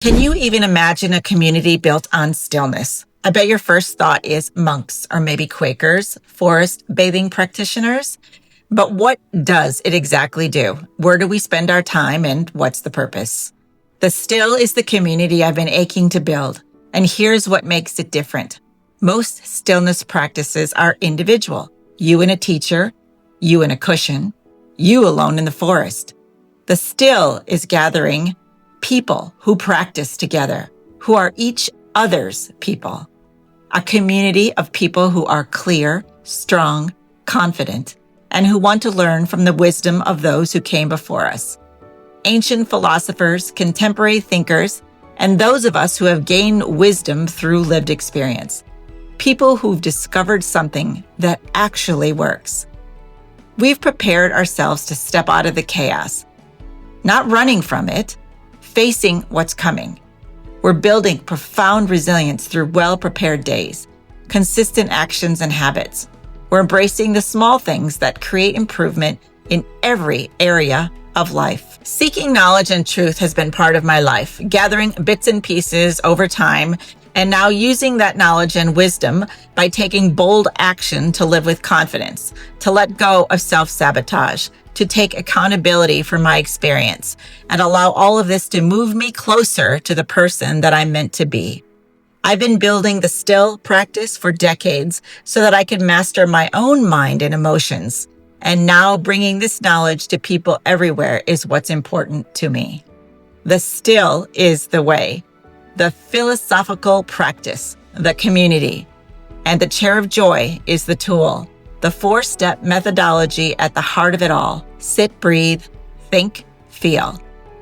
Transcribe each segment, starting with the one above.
Can you even imagine a community built on stillness? I bet your first thought is monks or maybe Quakers, forest bathing practitioners. But what does it exactly do? Where do we spend our time and what's the purpose? The Still is the community I've been aching to build. And here's what makes it different. Most stillness practices are individual. You and a teacher, you and a cushion, you alone in the forest. The Still is gathering people who practice together, who are each other's people. A community of people who are clear, strong, confident, and who want to learn from the wisdom of those who came before us. Ancient philosophers, contemporary thinkers, and those of us who have gained wisdom through lived experience. People who've discovered something that actually works. We've prepared ourselves to step out of the chaos, not running from it, facing what's coming. We're building profound resilience through well-prepared days, consistent actions and habits. We're embracing the small things that create improvement in every area of life. Seeking knowledge and truth has been part of my life, gathering bits and pieces over time, and now using that knowledge and wisdom by taking bold action to live with confidence, to let go of self-sabotage, to take accountability for my experience, and allow all of this to move me closer to the person that I'm meant to be. I've been building the Still practice for decades so that I can master my own mind and emotions. And now bringing this knowledge to people everywhere is what's important to me. The Still is the way, the philosophical practice, the community, and the chair of joy is the tool. The 4-step methodology at the heart of it all. Sit, breathe, think, feel.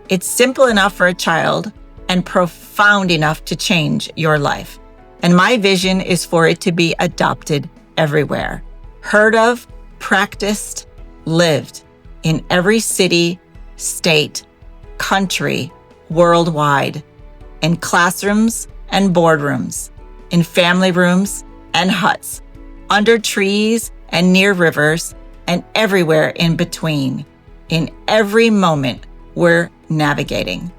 It's simple enough for a child and profound enough to change your life. And my vision is for it to be adopted everywhere. Heard of, practiced, lived in every city, state, country, worldwide, in classrooms and boardrooms, in family rooms and huts, under trees and near rivers, and everywhere in between. In every moment, we're navigating.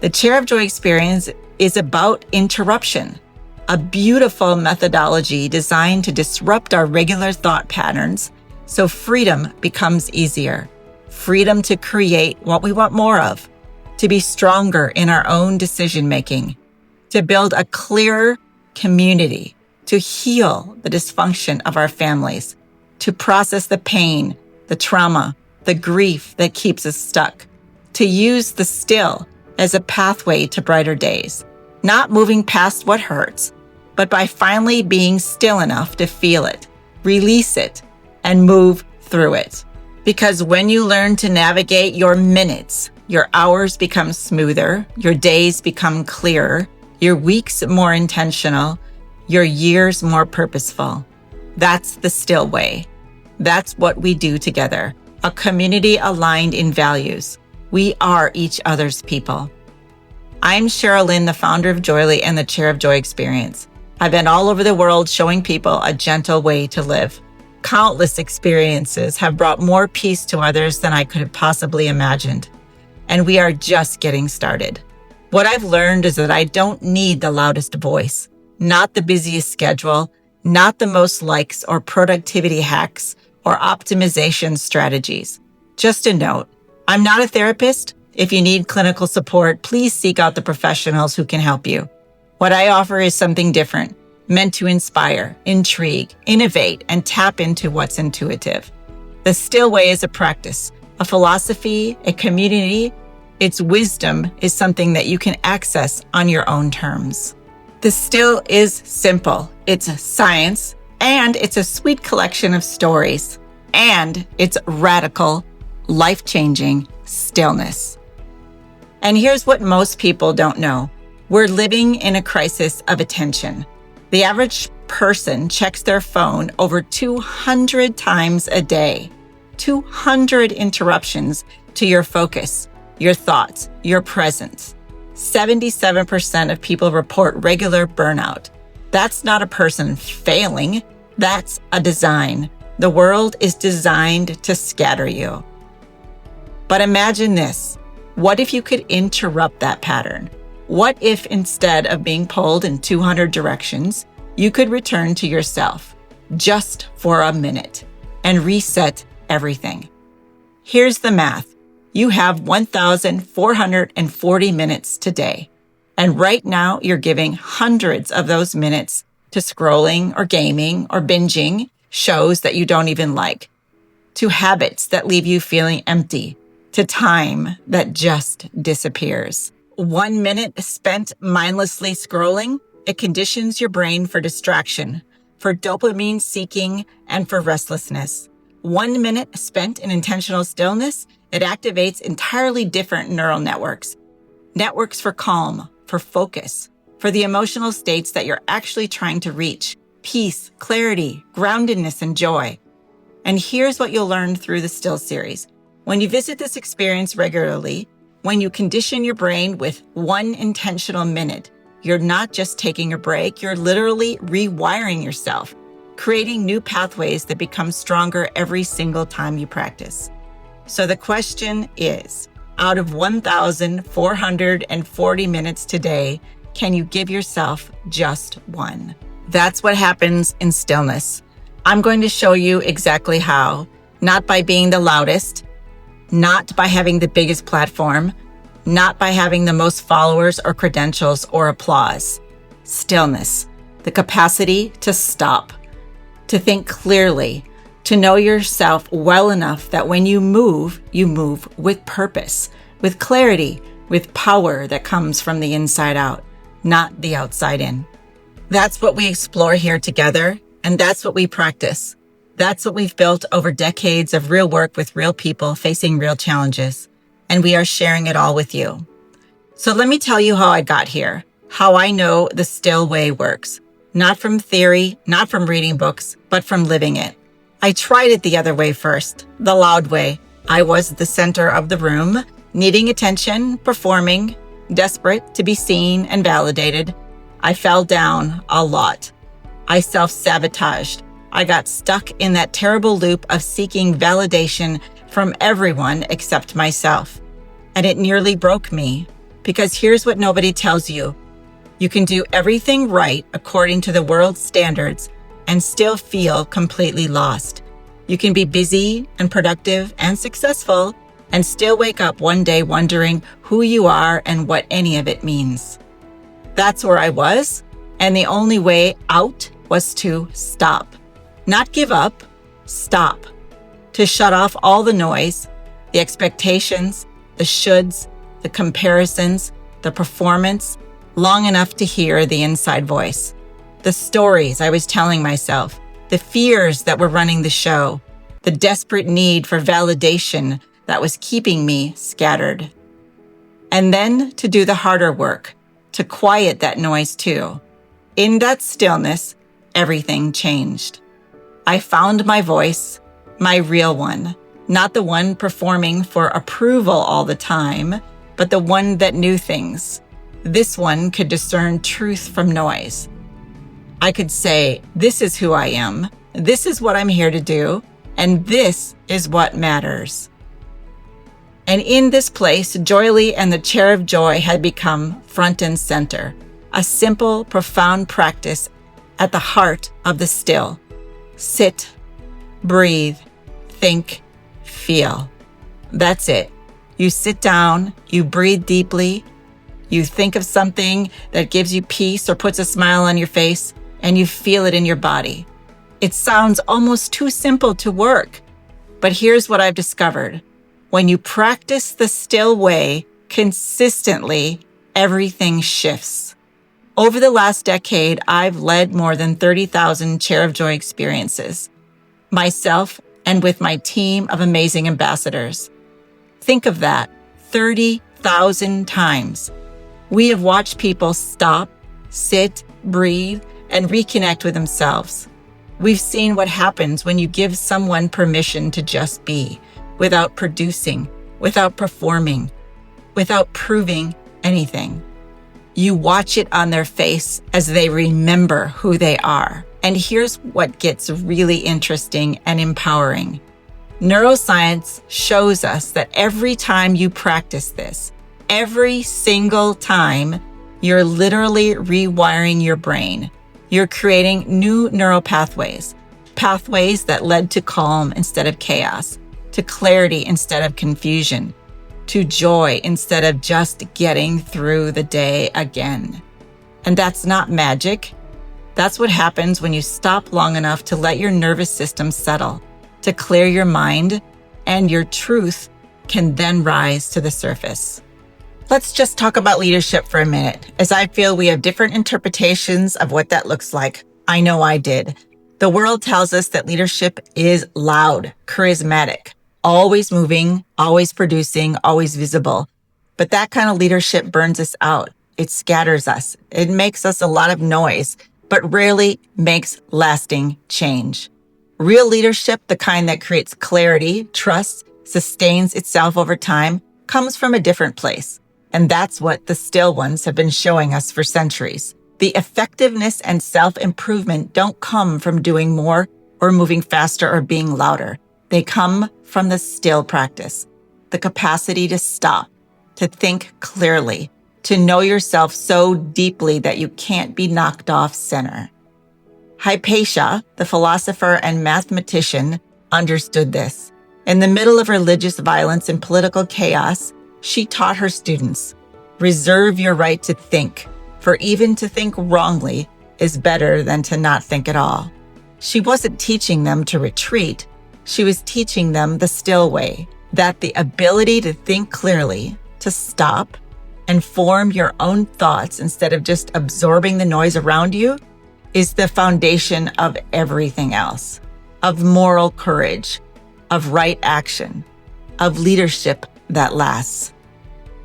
The Chair of Joy experience is about interruption, a beautiful methodology designed to disrupt our regular thought patterns so freedom becomes easier. Freedom to create what we want more of, to be stronger in our own decision-making, to build a clearer community, to heal the dysfunction of our families, to process the pain, the trauma, the grief that keeps us stuck, to use the Still as a pathway to brighter days, not moving past what hurts, but by finally being still enough to feel it, release it, and move through it. Because when you learn to navigate your minutes, your hours become smoother, your days become clearer, your weeks more intentional, your years more purposeful. That's the Still way. That's what we do together. A community aligned in values. We are each other's people. I'm Cheryl Lynn, the founder of JOYELY and the Chair of Joy experience. I've been all over the world showing people a gentle way to live. Countless experiences have brought more peace to others than I could have possibly imagined. And we are just getting started. What I've learned is that I don't need the loudest voice, not the busiest schedule, not the most likes or productivity hacks or optimization strategies. Just a note, I'm not a therapist. If you need clinical support, please seek out the professionals who can help you. What I offer is something different, meant to inspire, intrigue, innovate, and tap into what's intuitive. The Still way is a practice, a philosophy, a community. Its wisdom is something that you can access on your own terms. The Still is simple. It's science, and it's a sweet collection of stories, and it's radical, life-changing stillness. And here's what most people don't know. We're living in a crisis of attention. The average person checks their phone over 200 times a day. 200 interruptions to your focus, your thoughts, your presence. 77% of people report regular burnout. That's not a person failing. That's a design. The world is designed to scatter you. But imagine this. What if you could interrupt that pattern? What if instead of being pulled in 200 directions, you could return to yourself just for a minute and reset everything? Here's the math. You have 1,440 minutes today. And right now, you're giving hundreds of those minutes to scrolling or gaming or binging shows that you don't even like, to habits that leave you feeling empty, to time that just disappears. 1 minute spent mindlessly scrolling, it conditions your brain for distraction, for dopamine seeking, and for restlessness. 1 minute spent in intentional stillness, it activates entirely different neural networks. Networks for calm, for focus, for the emotional states that you're actually trying to reach: peace, clarity, groundedness, and joy. And here's what you'll learn through the Still series. When you visit this experience regularly, when you condition your brain with 1 intentional minute, you're not just taking a break, you're literally rewiring yourself, creating new pathways that become stronger every single time you practice. So the question is, out of 1,440 minutes today, can you give yourself just one? That's what happens in stillness. I'm going to show you exactly how, not by being the loudest, not by having the biggest platform, not by having the most followers or credentials or applause. Stillness, the capacity to stop, to think clearly, to know yourself well enough that when you move with purpose, with clarity, with power that comes from the inside out, not the outside in. That's what we explore here together, and that's what we practice. That's what we've built over decades of real work with real people facing real challenges, and we are sharing it all with you. So let me tell you how I got here, how I know the still way works. Not from theory, not from reading books, but from living it. I tried it the other way first, the loud way. I was the center of the room, needing attention, performing, desperate to be seen and validated. I fell down a lot. I self-sabotaged. I got stuck in that terrible loop of seeking validation from everyone except myself. And it nearly broke me, because here's what nobody tells you. You can do everything right according to the world's standards and still feel completely lost. You can be busy and productive and successful and still wake up one day wondering who you are and what any of it means. That's where I was, and the only way out was to stop. Not give up, stop. To shut off all the noise, the expectations, the shoulds, the comparisons, the performance, long enough to hear the inside voice. The stories I was telling myself, the fears that were running the show, the desperate need for validation that was keeping me scattered. And then to do the harder work, to quiet that noise too. In that stillness, everything changed. I found my voice, my real one, not the one performing for approval all the time, but the one that knew things. This one could discern truth from noise. I could say, this is who I am, this is what I'm here to do, and this is what matters. And in this place, JOYELY and the chair of joy had become front and center, a simple, profound practice at the heart of the still. Sit, breathe, think, feel. That's it. You sit down, you breathe deeply, you think of something that gives you peace or puts a smile on your face, and you feel it in your body. It sounds almost too simple to work, but here's what I've discovered. When you practice the still way consistently, everything shifts. Over the last decade, I've led more than 30,000 Chair of Joy experiences, myself and with my team of amazing ambassadors. Think of that, 30,000 times. We have watched people stop, sit, breathe, and reconnect with themselves. We've seen what happens when you give someone permission to just be, without producing, without performing, without proving anything. You watch it on their face as they remember who they are. And here's what gets really interesting and empowering. Neuroscience shows us that every time you practice this, every single time, You're literally rewiring your brain. You're creating new neural pathways that led to calm instead of chaos, to clarity instead of confusion, to joy instead of just getting through the day again. And that's not magic. That's what happens when you stop long enough to let your nervous system settle, to clear your mind, and your truth can then rise to the surface. Let's just talk about leadership for a minute, as I feel we have different interpretations of what that looks like. I know I did. The world tells us that leadership is loud, charismatic, always moving, always producing, always visible. But that kind of leadership burns us out. It scatters us. It makes us a lot of noise, but rarely makes lasting change. Real leadership, the kind that creates clarity, trust, sustains itself over time, comes from a different place. And that's what the still ones have been showing us for centuries. The effectiveness and self-improvement don't come from doing more or moving faster or being louder. They come from the still practice, the capacity to stop, to think clearly, to know yourself so deeply that you can't be knocked off center. Hypatia, the philosopher and mathematician, understood this. In the middle of religious violence and political chaos, she taught her students, reserve your right to think, for even to think wrongly is better than to not think at all. She wasn't teaching them to retreat. She was teaching them the still way, that the ability to think clearly, to stop, and form your own thoughts instead of just absorbing the noise around you is the foundation of everything else, of moral courage, of right action, of leadership that lasts.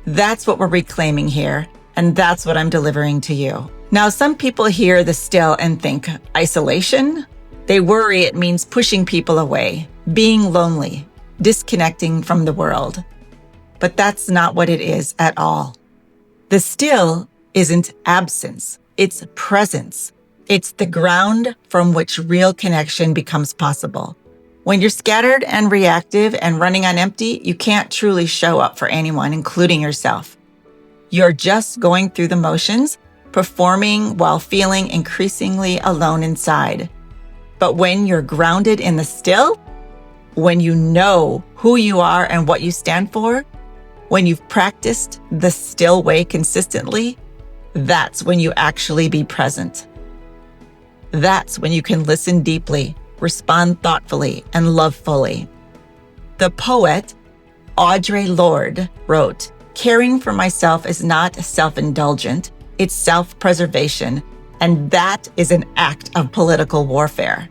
That's what we're reclaiming here, and that's what I'm delivering to you. Now, some people hear the still and think isolation. They worry it means pushing people away, being lonely, disconnecting from the world. But that's not what it is at all. The still isn't absence, it's presence. It's the ground from which real connection becomes possible. When you're scattered and reactive and running on empty, you can't truly show up for anyone, including yourself. You're just going through the motions, performing while feeling increasingly alone inside. But when you're grounded in the still, when you know who you are and what you stand for, when you've practiced the still way consistently, that's when you actually be present. That's when you can listen deeply, respond thoughtfully, and love fully. The poet Audre Lorde wrote, "Caring for myself is not self-indulgent, it's self-preservation, and that is an act of political warfare."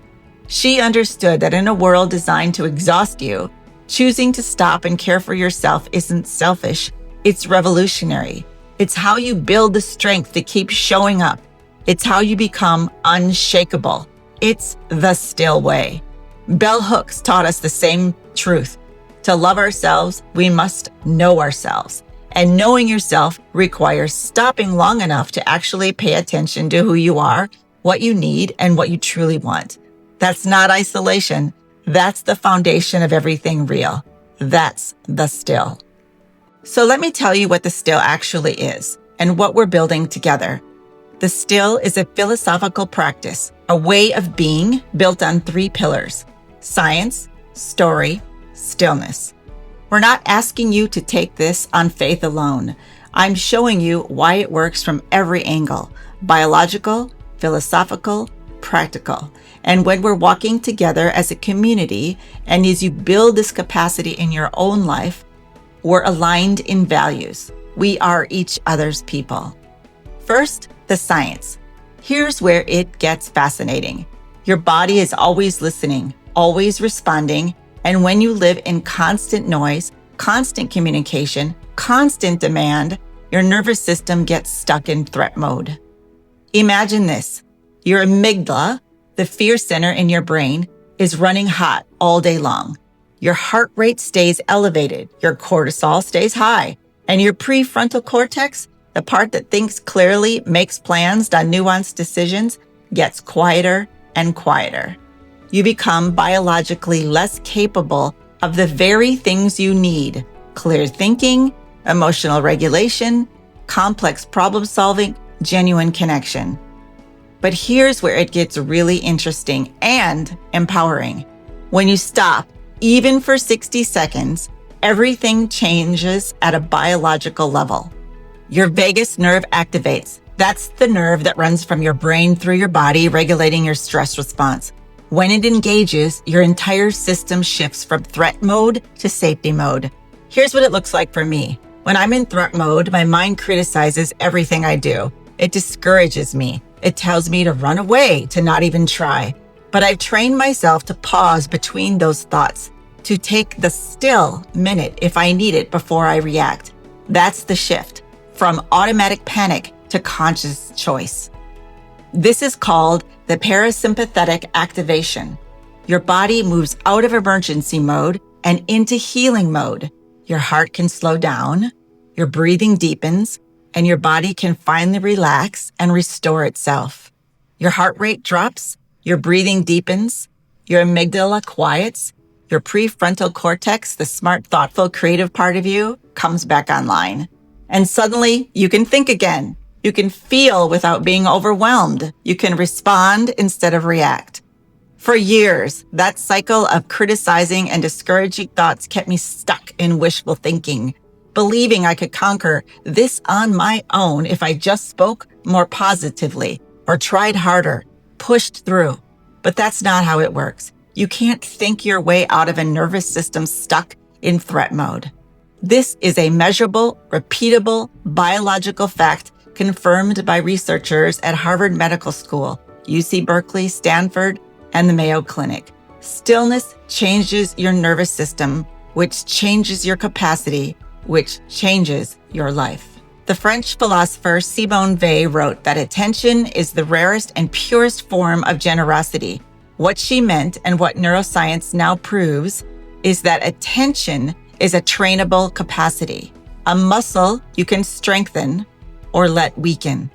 She understood that in a world designed to exhaust you, choosing to stop and care for yourself isn't selfish, it's revolutionary. It's how you build the strength to keep showing up. It's how you become unshakable. It's the still way. Bell Hooks taught us the same truth. To love ourselves, we must know ourselves. And knowing yourself requires stopping long enough to actually pay attention to who you are, what you need, and what you truly want. That's not isolation. That's the foundation of everything real. That's the still. So let me tell you what the still actually is and what we're building together. The still is a philosophical practice, a way of being built on 3 pillars: science, story, stillness. We're not asking you to take this on faith alone. I'm showing you why it works from every angle: biological, philosophical, practical. And when we're walking together as a community, and as you build this capacity in your own life, we're aligned in values. We are each other's people. First, the science. Here's where it gets fascinating. Your body is always listening, always responding, and when you live in constant noise, constant communication, constant demand, your nervous system gets stuck in threat mode. Imagine this. Your amygdala, the fear center in your brain, is running hot all day long. Your heart rate stays elevated, your cortisol stays high, and your prefrontal cortex, the part that thinks clearly, makes plans, does nuanced decisions, gets quieter and quieter. You become biologically less capable of the very things you need: clear thinking, emotional regulation, complex problem solving, genuine connection. But here's where it gets really interesting and empowering. When you stop, even for 60 seconds, everything changes at a biological level. Your vagus nerve activates. That's the nerve that runs from your brain through your body, regulating your stress response. When it engages, your entire system shifts from threat mode to safety mode. Here's what it looks like for me. When I'm in threat mode, my mind criticizes everything I do. It discourages me. It tells me to run away, to not even try. But I've trained myself to pause between those thoughts, to take the still minute if I need it before I react. That's the shift from automatic panic to conscious choice. This is called the parasympathetic activation. Your body moves out of emergency mode and into healing mode. Your heart can slow down, your breathing deepens, and your body can finally relax and restore itself. Your heart rate drops, your breathing deepens, your amygdala quiets, your prefrontal cortex, the smart, thoughtful, creative part of you, comes back online. And suddenly you can think again. You can feel without being overwhelmed. You can respond instead of react. For years, that cycle of criticizing and discouraging thoughts kept me stuck in wishful thinking, believing I could conquer this on my own if I just spoke more positively or tried harder, pushed through. But that's not how it works. You can't think your way out of a nervous system stuck in threat mode. This is a measurable, repeatable, biological fact confirmed by researchers at Harvard Medical School, UC Berkeley, Stanford, and the Mayo Clinic. Stillness changes your nervous system, which changes your capacity, which changes your life. The French philosopher Simone Weil wrote that attention is the rarest and purest form of generosity. What she meant, and what neuroscience now proves, is that attention is a trainable capacity, a muscle you can strengthen or let weaken.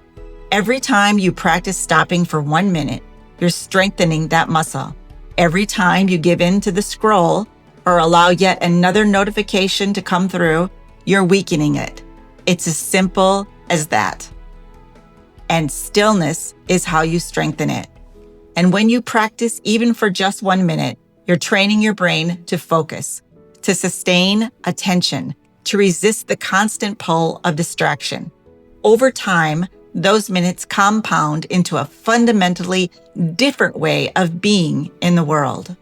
Every time you practice stopping for 1 minute, you're strengthening that muscle. Every time you give in to the scroll or allow yet another notification to come through, you're weakening it. It's as simple as that. And stillness is how you strengthen it. And when you practice even for just 1 minute, you're training your brain to focus, to sustain attention, to resist the constant pull of distraction. Over time, those minutes compound into a fundamentally different way of being in the world.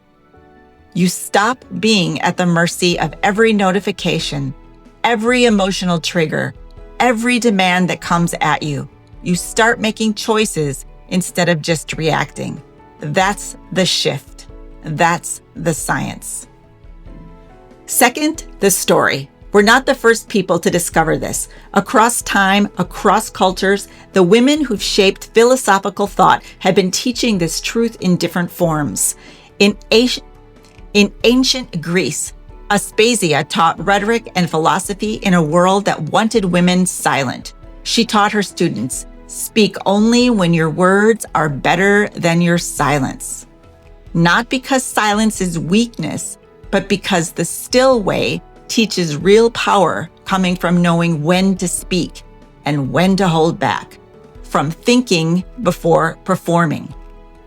You stop being at the mercy of every notification, every emotional trigger, every demand that comes at you. You start making choices instead of just reacting. That's the shift. That's the science. Second, the story. We're not the first people to discover this. Across time, across cultures, the women who've shaped philosophical thought have been teaching this truth in different forms. In ancient Greece, Aspasia taught rhetoric and philosophy in a world that wanted women silent. She taught her students, speak only when your words are better than your silence. Not because silence is weakness, but because the still way teaches real power coming from knowing when to speak and when to hold back, from thinking before performing.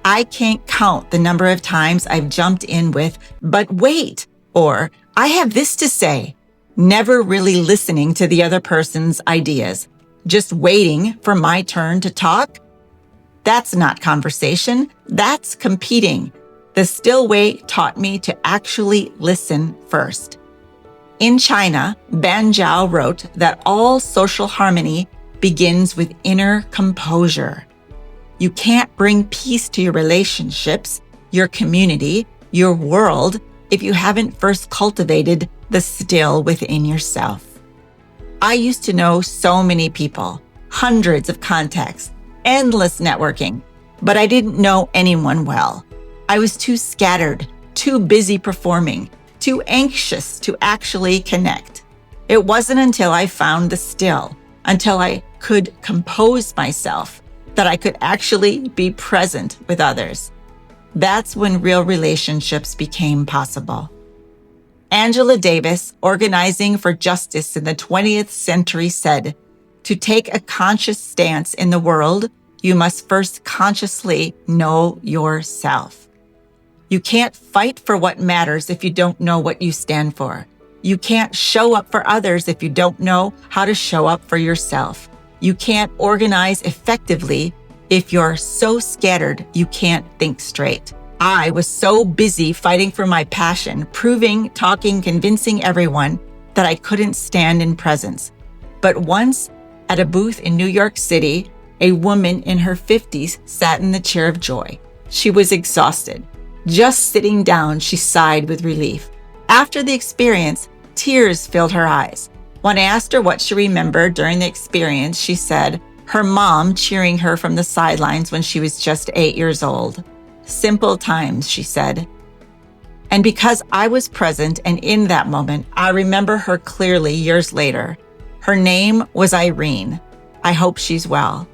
I can't count the number of times I've jumped in with, "But wait," or "I have this to say," never really listening to the other person's ideas, just waiting for my turn to talk. That's not conversation, that's competing. The still way taught me to actually listen first. In China, Ban Zhao wrote that all social harmony begins with inner composure. You can't bring peace to your relationships, your community, your world, if you haven't first cultivated the still within yourself. I used to know so many people, hundreds of contacts, endless networking, but I didn't know anyone well. I was too scattered, too busy performing, too anxious to actually connect. It wasn't until I found the still, until I could compose myself, that I could actually be present with others. That's when real relationships became possible. Angela Davis, organizing for justice in the 20th century, said, To take a conscious stance in the world, you must first consciously know yourself. You can't fight for what matters if you don't know what you stand for. You can't show up for others if you don't know how to show up for yourself. You can't organize effectively if you're so scattered you can't think straight. I was so busy fighting for my passion, proving, talking, convincing everyone that I couldn't stand in presence. But once, at a booth in New York City, a woman in her 50s sat in the chair of joy. She was exhausted. Just sitting down, she sighed with relief. After the experience, tears filled her eyes. When I asked her what she remembered during the experience, she said, her mom cheering her from the sidelines when she was just 8 years old. Simple times, she said. And because I was present and in that moment, I remember her clearly years later. Her name was Irene. I hope she's well.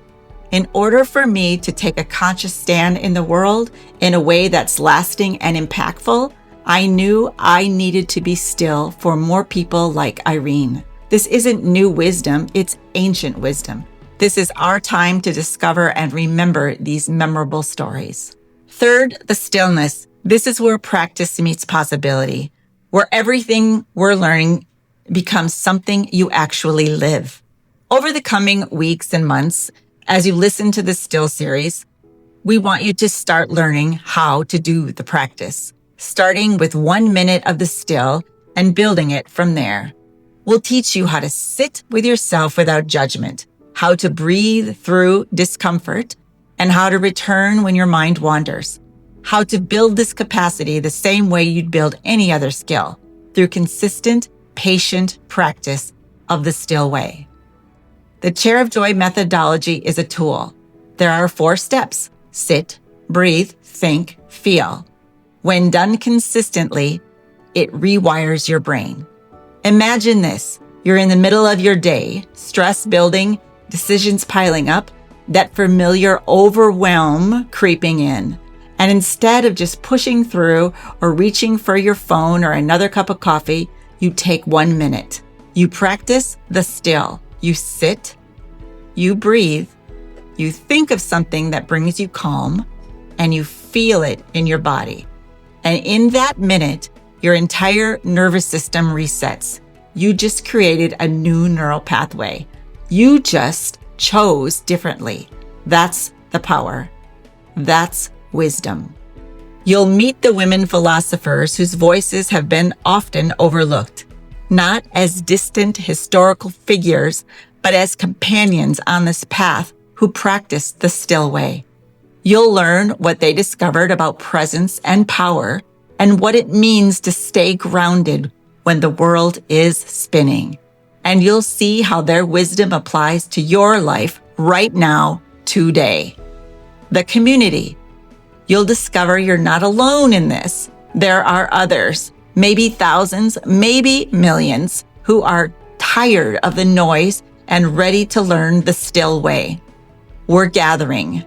In order for me to take a conscious stand in the world in a way that's lasting and impactful, I knew I needed to be still for more people like Irene. This isn't new wisdom, it's ancient wisdom. This is our time to discover and remember these memorable stories. Third, the stillness. This is where practice meets possibility, where everything we're learning becomes something you actually live. Over the coming weeks and months, as you listen to the Still series, we want you to start learning how to do the practice, starting with 1 minute of the still and building it from there. We'll teach you how to sit with yourself without judgment, how to breathe through discomfort, and how to return when your mind wanders. How to build this capacity the same way you'd build any other skill, through consistent, patient practice of the still way. The Chair of Joy methodology is a tool. There are 4 steps: sit, breathe, think, feel. When done consistently, it rewires your brain. Imagine this. You're in the middle of your day, stress building, decisions piling up, that familiar overwhelm creeping in. And instead of just pushing through or reaching for your phone or another cup of coffee, you take 1 minute. You practice the still. You sit, you breathe, you think of something that brings you calm, and you feel it in your body. And in that minute, your entire nervous system resets. You just created a new neural pathway. You just chose differently. That's the power. That's wisdom. You'll meet the women philosophers whose voices have been often overlooked, not as distant historical figures, but as companions on this path who practiced the still way. You'll learn what they discovered about presence and power and what it means to stay grounded when the world is spinning. And you'll see how their wisdom applies to your life right now, today. The community. You'll discover you're not alone in this. There are others, maybe thousands, maybe millions, who are tired of the noise and ready to learn the still way. We're gathering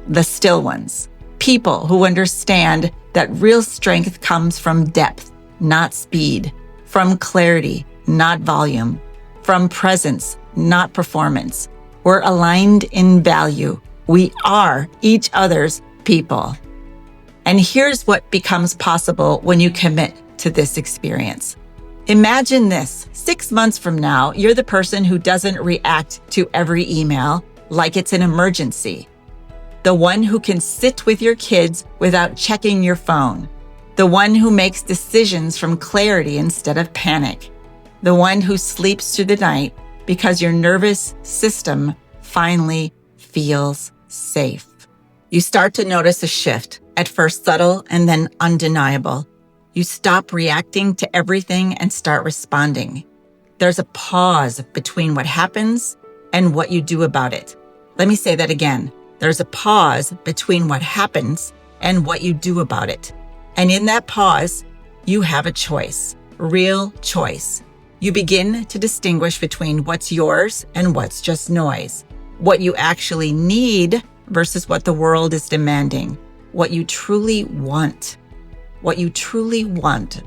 the still ones, people who understand that real strength comes from depth, not speed, from clarity, not volume, from presence, not performance. We're aligned in value. We are each other's people. And here's what becomes possible when you commit to this experience. Imagine this. 6 months from now, you're the person who doesn't react to every email like it's an emergency. The one who can sit with your kids without checking your phone. The one who makes decisions from clarity instead of panic. The one who sleeps through the night because your nervous system finally feels safe. You start to notice a shift, at first subtle and then undeniable. You stop reacting to everything and start responding. There's a pause between what happens and what you do about it. Let me say that again. There's a pause between what happens and what you do about it. And in that pause, you have a choice, real choice. You begin to distinguish between what's yours and what's just noise, what you actually need versus what the world is demanding, what you truly want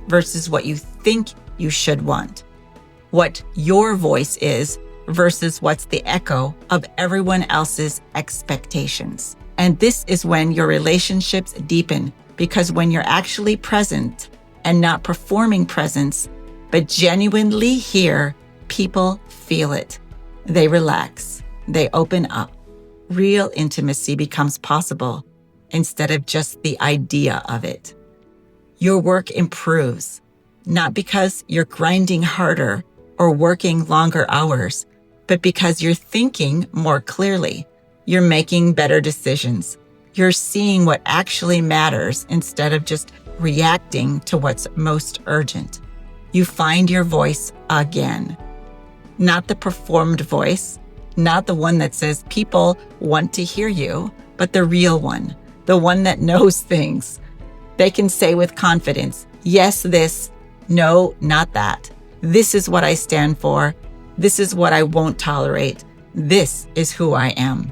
versus what you think you should want, what your voice is versus what's the echo of everyone else's expectations. And this is when your relationships deepen, because when you're actually present and not performing presence, but genuinely here, people feel it. They relax. They open up. Real intimacy becomes possible instead of just the idea of it. Your work improves, not because you're grinding harder or working longer hours, but because you're thinking more clearly. You're making better decisions. You're seeing what actually matters instead of just reacting to what's most urgent. You find your voice again. Not the performed voice, not the one that says people want to hear you, but the real one, the one that knows things. They can say with confidence, yes, this, no, not that. This is what I stand for. This is what I won't tolerate. This is who I am.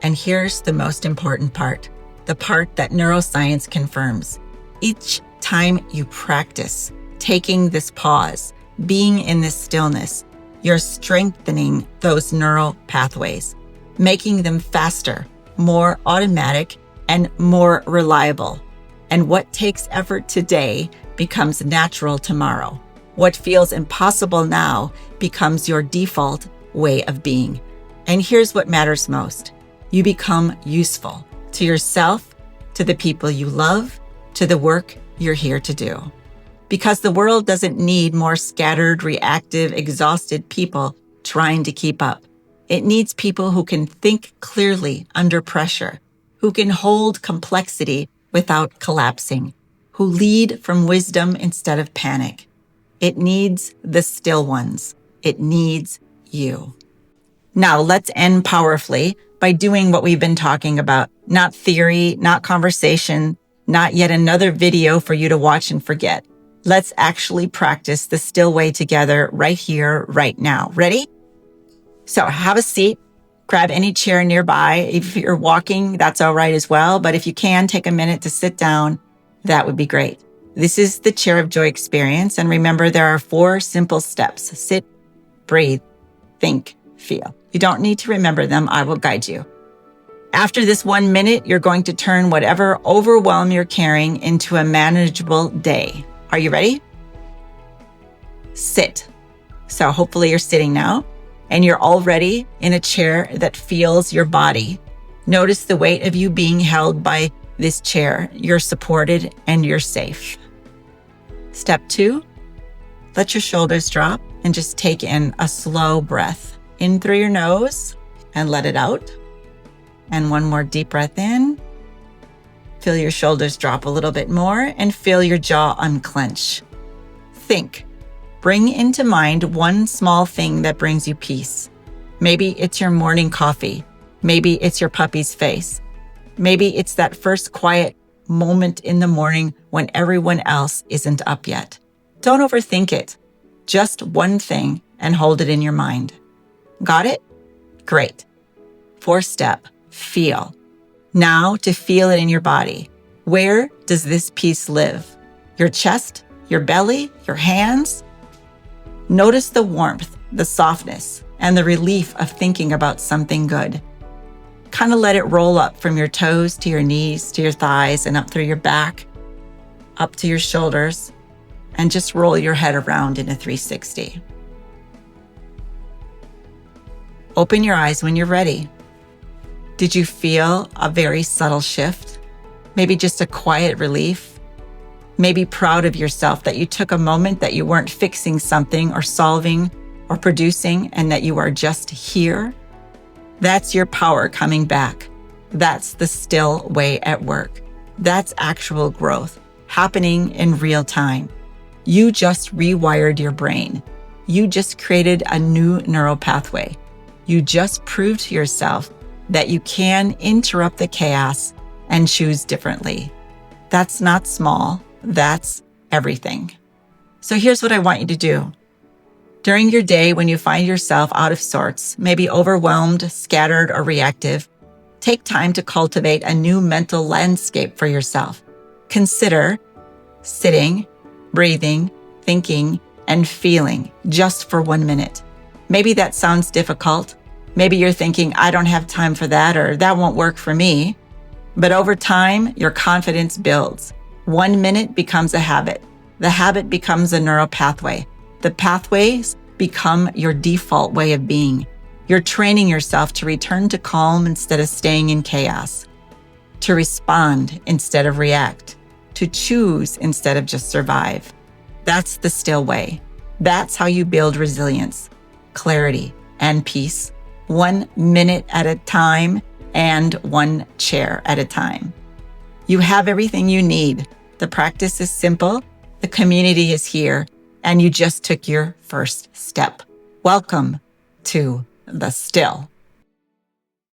And here's the most important part, the part that neuroscience confirms. Each time you practice taking this pause, being in this stillness, you're strengthening those neural pathways, making them faster, more automatic, and more reliable. And what takes effort today becomes natural tomorrow. What feels impossible now becomes your default way of being. And here's what matters most. You become useful to yourself, to the people you love, to the work you're here to do. Because the world doesn't need more scattered, reactive, exhausted people trying to keep up. It needs people who can think clearly under pressure, who can hold complexity without collapsing, who lead from wisdom instead of panic. It needs the still ones. It needs you. Now let's end powerfully by doing what we've been talking about. Not theory, not conversation, not yet another video for you to watch and forget. Let's actually practice the still way together right here, right now. Ready? So have a seat, grab any chair nearby. If you're walking, that's all right as well. But if you can, take a minute to sit down, that would be great. This is the Chair of Joy experience. And remember, there are 4 simple steps. Sit, breathe, think, feel. You don't need to remember them. I will guide you. After this 1 minute, you're going to turn whatever overwhelm you're carrying into a manageable day. Are you ready? Sit. So hopefully you're sitting now and you're already in a chair that feels your body. Notice the weight of you being held by this chair. You're supported and you're safe. Step 2, let your shoulders drop and just take in a slow breath. In through your nose and let it out. And one more deep breath in. Feel your shoulders drop a little bit more and feel your jaw unclench. Think. Bring into mind one small thing that brings you peace. Maybe it's your morning coffee. Maybe it's your puppy's face. Maybe it's that first quiet moment in the morning when everyone else isn't up yet. Don't overthink it. Just one thing and hold it in your mind. Got it? Great. 4th step, feel. Now to feel it in your body. Where does this peace live? Your chest, your belly, your hands? Notice the warmth, the softness, and the relief of thinking about something good. Kind of let it roll up from your toes to your knees, to your thighs, and up through your back, up to your shoulders, and just roll your head around in a 360. Open your eyes when you're ready. Did you feel a very subtle shift? Maybe just a quiet relief? Maybe proud of yourself that you took a moment, that you weren't fixing something or solving or producing, and that you are just here? That's your power coming back. That's the still way at work. That's actual growth happening in real time. You just rewired your brain. You just created a new neural pathway. You just proved to yourself that you can interrupt the chaos and choose differently. That's not small. That's everything. So here's what I want you to do. During your day, when you find yourself out of sorts, maybe overwhelmed, scattered, or reactive, take time to cultivate a new mental landscape for yourself. Consider sitting, breathing, thinking, and feeling just for 1 minute. Maybe that sounds difficult. Maybe you're thinking, I don't have time for that, or that won't work for me. But over time, your confidence builds. 1 minute becomes a habit. The habit becomes a neural pathway. The pathways become your default way of being. You're training yourself to return to calm instead of staying in chaos, to respond instead of react, to choose instead of just survive. That's the still way. That's how you build resilience, clarity, and peace, 1 minute at a time and 1 chair at a time. You have everything you need. The practice is simple, the community is here, and you just took your first step. Welcome to the still.